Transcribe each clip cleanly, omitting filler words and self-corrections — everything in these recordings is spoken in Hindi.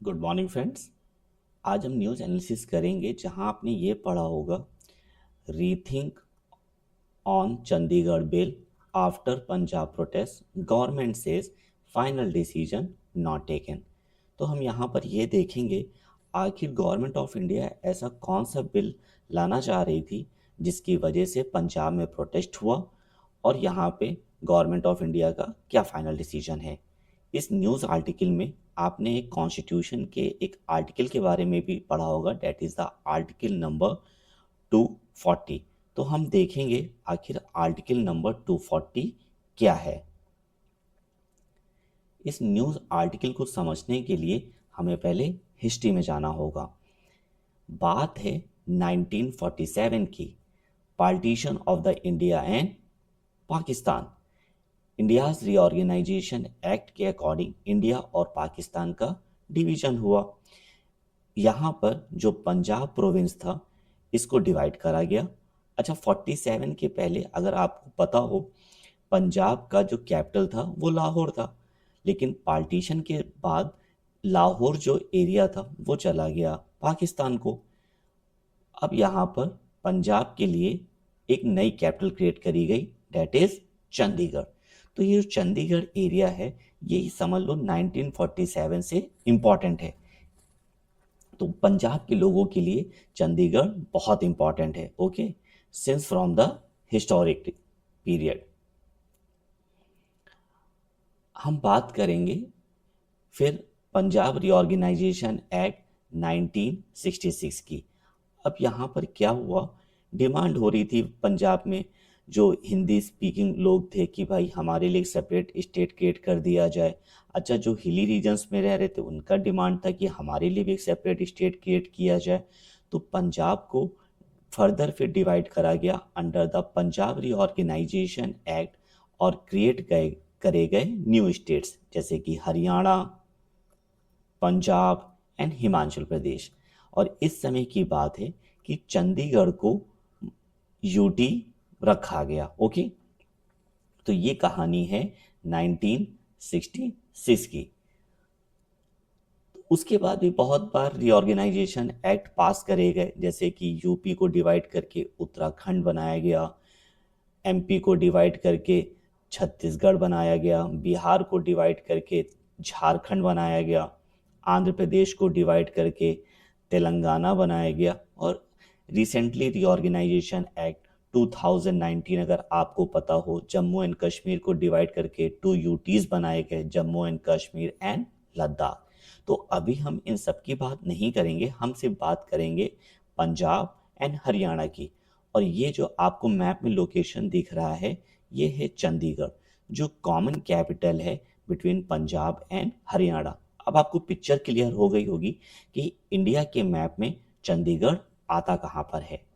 Good morning friends. आज हम न्यूज़ एनालिसिस करेंगे जहां आपने ये पढ़ा होगा rethink on Chandigarh bill after Punjab protest government says final decision not taken. तो हम यहाँ पर ये देखेंगे आखिर गवर्नमेंट ऑफ इंडिया ऐसा कौन सा बिल लाना चाह रही थी जिसकी वजह से पंजाब में प्रोटेस्ट हुआ और यहाँ पे गवर्नमेंट ऑफ इंडिया का क्या फाइनल डिसीजन है। इस न्यूज़ आर्टिकल में आपने एक कॉन्स्टिट्यूशन के एक आर्टिकल के बारे में भी पढ़ा होगा, that is the article number 240। तो हम देखेंगे आखिर आर्टिकल नंबर 240 क्या है। इस न्यूज़ आर्टिकल को समझने के लिए हमें पहले हिस्ट्री में जाना होगा। बात है 1947 की, partition of the India and Pakistan. India's reorganisation act के अकॉर्डिंग इंडिया और पाकिस्तान का डिवीजन हुआ। यहाँ पर जो पंजाब प्रोविंस था इसको डिवाइड करा गया। अच्छा, 47 के पहले अगर आपको पता हो पंजाब का जो कैपिटल था वो लाहौर था, लेकिन पार्टीशन के बाद लाहौर जो एरिया था वो चला गया पाकिस्तान को। अब यहाँ पर पंजाब के लिए एक नई कैपिटल क्रिएट करी गई, डेट इज चंडीगढ़। तो ये जो चंडीगढ़ एरिया है ये समझ लो 1947 से इम्पॉर्टेंट है। तो पंजाब के लोगों के लिए चंडीगढ़ बहुत इंपॉर्टेंट है। Okay, since from the historic period हम बात करेंगे फिर पंजाब रीऑर्गेनाइजेशन एक्ट 1966 की। अब यहाँ पर क्या हुआ, डिमांड हो रही थी पंजाब में जो हिंदी स्पीकिंग लोग थे कि भाई हमारे लिए सेपरेट स्टेट क्रिएट कर दिया जाए। अच्छा, जो हिली रीजन्स में रह रहे थे उनका डिमांड था कि हमारे लिए भी एक सेपरेट स्टेट क्रिएट किया जाए। तो पंजाब को फर्दर फिर डिवाइड करा गया under the Punjab reorganisation act और क्रिएट गए करे गए न्यू स्टेट्स जैसे कि हरियाणा, पंजाब एंड हिमाचल प्रदेश। और इस समय की बात है कि चंडीगढ़ को यूटी रखा गया। ओके, तो ये कहानी है 1966 की। उसके बाद भी बहुत बार रीऑर्गेनाइजेशन एक्ट पास करे गए, जैसे कि यूपी को डिवाइड करके उत्तराखंड बनाया गया, एमपी को डिवाइड करके छत्तीसगढ़ बनाया गया, बिहार को डिवाइड करके झारखंड बनाया गया, आंध्र प्रदेश को डिवाइड करके तेलंगाना बनाया गया। और रिसेंटली रीऑर्गेनाइजेशन एक्ट 2019 अगर आपको पता हो, जम्मू एंड कश्मीर को डिवाइड करके 2 यूटीज बनाए गए, जम्मू एंड कश्मीर एंड लद्दाख। तो अभी हम इन सब की बात नहीं करेंगे, हम सिर्फ बात करेंगे पंजाब एंड हरियाणा की। और ये जो आपको मैप में लोकेशन दिख रहा है ये है चंडीगढ़, जो कॉमन कैपिटल है बिटवीन पंजाब एंड हरियाणा। अब आपको पिक्चर क्लियर हो गई होगी कि इंडिया के मैप में चंडीगढ़ आता कहाँ पर है।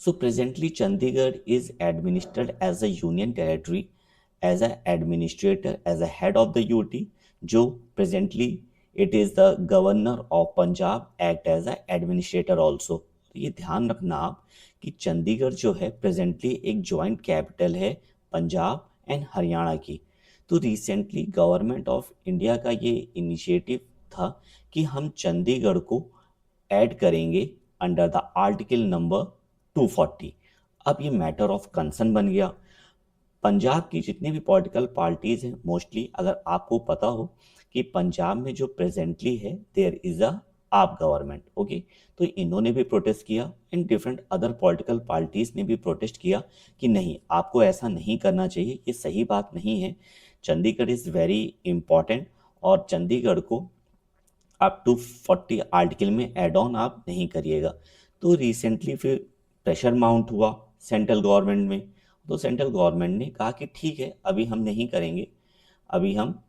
So presently Chandigarh is administered as a union territory, as a administrator, as a head of the UT, जो presently it is the governor of Punjab act as a administrator also। तो ये ध्यान रखना आप कि चंडीगढ़ जो है प्रेजेंटली एक जॉइंट कैपिटल है पंजाब एंड हरियाणा की। तो रिसेंटली गवर्नमेंट ऑफ इंडिया का ये इनिशिएटिव था कि हम चंडीगढ़ को ऐड करेंगे अंडर द आर्टिकल नंबर 240। अब ये मैटर ऑफ कंसर्न बन गया। पंजाब की जितनी भी पॉलिटिकल पार्टीज हैं मोस्टली, अगर आपको पता हो कि पंजाब में जो प्रेजेंटली है देयर इज अ आप गवर्नमेंट। ओके, तो इन्होंने भी प्रोटेस्ट किया and different other political parties ने भी प्रोटेस्ट किया कि नहीं, आपको ऐसा नहीं करना चाहिए, ये सही बात नहीं है। चंडीगढ़ इज़ वेरी इंपॉर्टेंट और चंडीगढ़ को आप 240 आर्टिकल में एड ऑन आप नहीं करिएगा। तो रिसेंटली फिर प्रेशर माउंट हुआ सेंट्रल गवर्नमेंट में। तो सेंट्रल गवर्नमेंट ने कहा कि ठीक है अभी हम नहीं करेंगे, अभी हम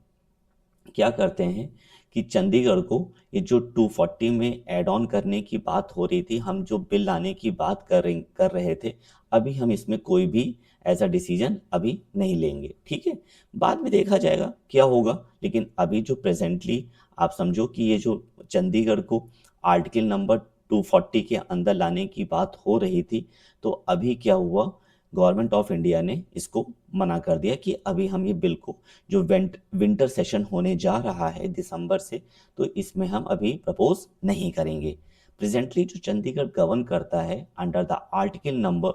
क्या करते हैं कि चंडीगढ़ को ये जो 240 में ऐड ऑन करने की बात हो रही थी, हम जो बिल लाने की बात कर रहे थे, अभी हम इसमें कोई भी ऐसा डिसीजन अभी नहीं लेंगे। ठीक है, बाद में देखा जाएगा क्या होगा, लेकिन अभी जो प्रेजेंटली आप समझो कि ये जो चंडीगढ़ को आर्टिकल नंबर 240 के अंदर लाने की बात हो रही थी, तो अभी क्या हुआ, गवर्नमेंट ऑफ इंडिया ने इसको मना कर दिया कि अभी हम ये बिल को, जो विंटर सेशन होने जा रहा है दिसंबर से, तो इसमें हम अभी प्रपोज नहीं करेंगे। प्रेजेंटली जो चंडीगढ़ गवर्न करता है under the article number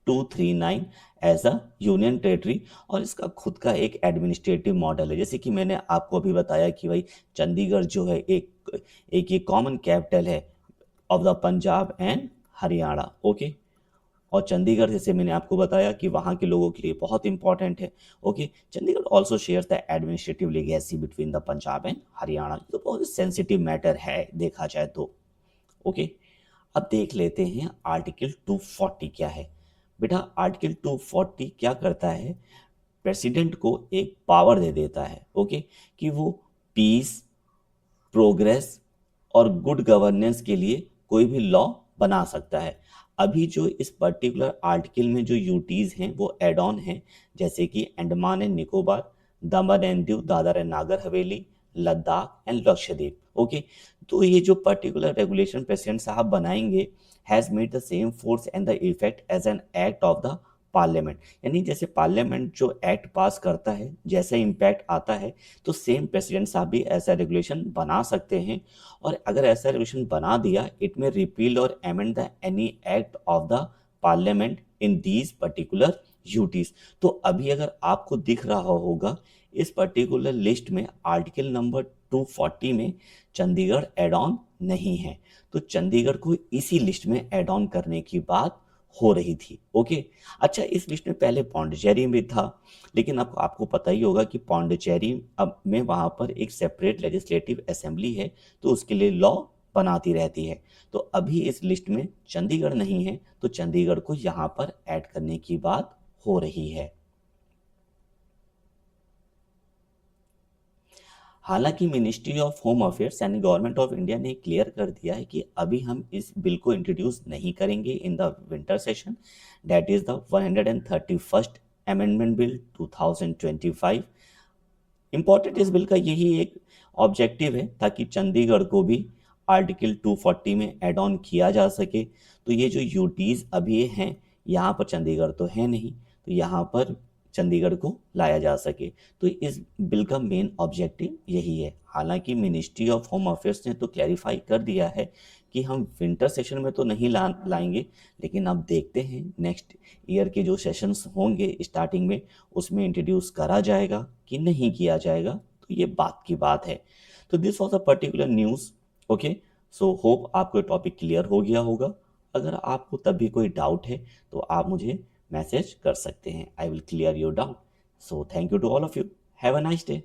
239 as a union territory, और इसका खुद का एक एडमिनिस्ट्रेटिव मॉडल है। जैसे कि मैंने आपको अभी बताया कि भाई चंडीगढ़ जो है एक ये कॉमन कैपिटल है of the Punjab and Haryana. Okay, और चंडीगढ़ जैसे मैंने आपको बताया कि वहाँ के लोगों के लिए बहुत इंपॉर्टेंट है। Okay, Chandigarh also share the administrative legacy between the Punjab and Haryana. तो बहुत सेंसिटिव मैटर है देखा जाए तो। ओके, अब देख लेते हैं आर्टिकल 240 क्या है। बेटा आर्टिकल 240 क्या करता है, प्रेसिडेंट को एक पावर दे देता है, ओके, कि वो पीस, प्रोग्रेस और गुड गवर्नेंस के लिए कोई भी लॉ बना सकता है। अभी जो इस पर्टिकुलर आर्टिकल में जो यूटीज हैं वो एड ऑन हैं, जैसे कि Andaman and Nicobar, Daman and Diu, Dadar and Nagar Haveli, Ladakh and Lakshadweep. Okay, तो ये जो पर्टिकुलर रेगुलेशन प्रेसिडेंट साहब बनाएंगे has made the same force and the effect as an act of the parliament. यानी जैसे पार्लियामेंट जो एक्ट पास करता है, जैसा इम्पैक्ट आता है, तो सेम प्रेसिडेंट साहब भी ऐसा रेगुलेशन बना सकते हैं। और अगर ऐसा रेगुलेशन बना दिया, इट में रिपील और amend the any act of the parliament in these particular UTs. तो अभी अगर आपको दिख रहा होगा इस पर्टिकुलर लिस्ट में आर्टिकल नंबर 240 में चंडीगढ़ एड ऑन नहीं है, तो चंडीगढ़ को इसी लिस्ट में एड ऑन करने की बात हो रही थी। ओके, अच्छा, इस लिस्ट में पहले पौंडीचेरी भी था, लेकिन अब आपको पता ही होगा कि पौंडीचेरी अब में वहाँ पर एक सेपरेट लेजिस्लेटिव असेंबली है, तो उसके लिए लॉ बनाती रहती है। तो अभी इस लिस्ट में चंडीगढ़ नहीं है, तो चंडीगढ़ को यहाँ पर ऐड करने की बात हो रही है। हालांकि मिनिस्ट्री ऑफ होम अफेयर्स यानी गवर्नमेंट ऑफ इंडिया ने क्लियर कर दिया है कि अभी हम इस बिल को इंट्रोड्यूस नहीं करेंगे in the winter session, that is the 131st amendment bill 2025। Important इस बिल का यही एक ऑब्जेक्टिव है ताकि चंडीगढ़ को भी आर्टिकल 240 में एड ऑन किया जा सके। तो ये जो यूटीज अभी हैं यहाँ पर चंडीगढ़ तो है नहीं, तो यहाँ पर चंडीगढ़ को लाया जा सके। तो इस बिल का मेन ऑब्जेक्टिव यही है। हालांकि मिनिस्ट्री ऑफ होम अफेयर्स ने तो क्लैरिफाई कर दिया है कि हम विंटर सेशन में तो नहीं लाएंगे, लेकिन अब देखते हैं नेक्स्ट ईयर के जो सेशंस होंगे स्टार्टिंग में, उसमें इंट्रोड्यूस करा जाएगा कि नहीं किया जाएगा, तो ये बात की बात है। तो this was a particular news. Okay, so hope आपको टॉपिक क्लियर हो गया होगा। अगर आपको तब भी कोई डाउट है तो आप मुझे मैसेज कर सकते हैं, I will clear your doubt. So thank you to all of you, have a nice day.